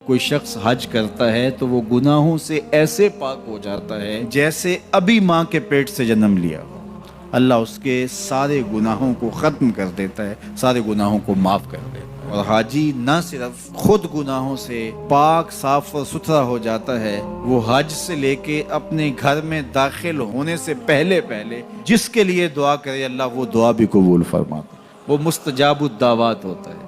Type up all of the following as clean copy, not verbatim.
کوئی شخص حج کرتا ہے تو وہ گناہوں سے ایسے پاک ہو جاتا ہے جیسے ابھی ماں کے پیٹ سے جنم لیا ہو۔ اللہ اس کے سارے گناہوں کو ختم کر دیتا ہے، سارے گناہوں کو معاف کر دیتا ہے۔ اور حاجی نہ صرف خود گناہوں سے پاک صاف اور ستھرا ہو جاتا ہے، وہ حج سے لے کے اپنے گھر میں داخل ہونے سے پہلے جس کے لیے دعا کرے اللہ وہ دعا بھی قبول فرماتا ہے، وہ مستجاب الدعوات ہوتا ہے۔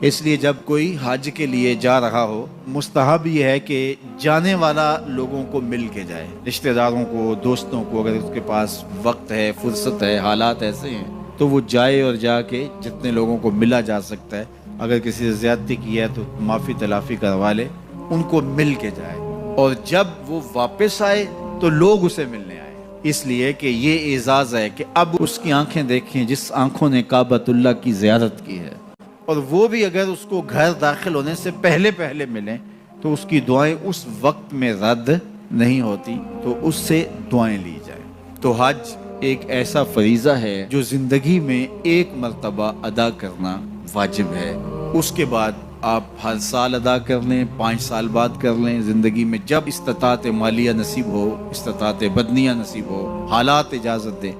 اس لیے جب کوئی حج کے لیے جا رہا ہو، مستحب یہ ہے کہ جانے والا لوگوں کو مل کے جائے، رشتہ داروں کو، دوستوں کو، اگر اس کے پاس وقت ہے، فرصت ہے، حالات ایسے ہیں تو وہ جائے اور جا کے جتنے لوگوں کو ملا جا سکتا ہے، اگر کسی سے زیادتی کی ہے تو معافی تلافی کروا لے، ان کو مل کے جائے، اور جب وہ واپس آئے تو لوگ اسے ملنے آئے، اس لیے کہ یہ اعزاز ہے کہ اب اس کی آنکھیں دیکھیں جس آنکھوں نے کعبۃ اللہ کی زیارت کی ہے، اور وہ بھی اگر اس کو گھر داخل ہونے سے پہلے ملیں تو اس کی دعائیں اس وقت میں رد نہیں ہوتی، تو اس سے دعائیں لی جائیں۔ تو حج ایک ایسا فریضہ ہے جو زندگی میں ایک مرتبہ ادا کرنا واجب ہے، اس کے بعد آپ ہر سال ادا کر لیں، 5 سال بعد کر لیں، زندگی میں جب استطاعت مالیہ نصیب ہو، استطاعت بدنیہ نصیب ہو، حالات اجازت دیں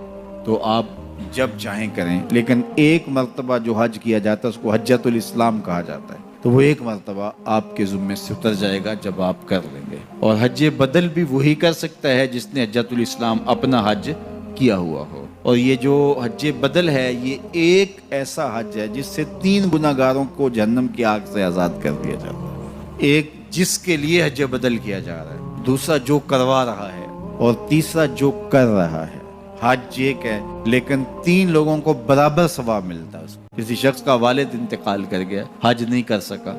تو آپ جب چاہیں کریں، لیکن ایک مرتبہ جو حج کیا جاتا ہے اس کو حجۃ الاسلام کہا جاتا ہے، تو وہ ایک مرتبہ آپ کے ذمے سے اتر جائے گا جب آپ کر لیں گے۔ اور حج بدل بھی وہی کر سکتا ہے جس نے حجۃ الاسلام اپنا حج کیا ہوا ہو، اور یہ جو حج بدل ہے یہ ایک ایسا حج ہے جس سے 3 گناہگاروں کو جہنم کی آگ سے آزاد کر دیا جاتا ہے، ایک جس کے لیے حج بدل کیا جا رہا ہے، دوسرا جو کروا رہا ہے، اور تیسرا جو کر رہا ہے۔ حج ایک ہے لیکن 3 لوگوں کو برابر ثواب ملتا ہے۔ کسی شخص کا والد انتقال کر گیا، حج نہیں کر سکا،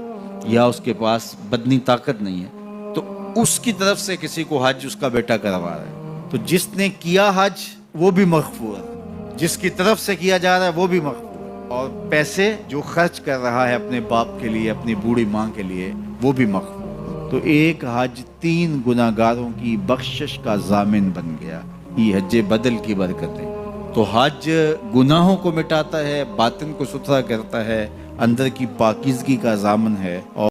یا اس کے پاس بدنی طاقت نہیں ہے، تو اس کی طرف سے کسی کو حج اس کا بیٹا کروا رہا ہے، تو جس نے کیا حج وہ بھی مغفور ہے، جس کی طرف سے کیا جا رہا ہے وہ بھی مغفور ہے، اور پیسے جو خرچ کر رہا ہے اپنے باپ کے لیے، اپنی بوڑھی ماں کے لیے، وہ بھی مغفور۔ تو ایک حج 3 گناہگاروں کی بخشش کا ضامن بن گیا، یہ حج بدل کی برکتیں۔ تو حج گناہوں کو مٹاتا ہے، باطن کو ستھرا کرتا ہے، اندر کی پاکیزگی کا ضامن ہے، اور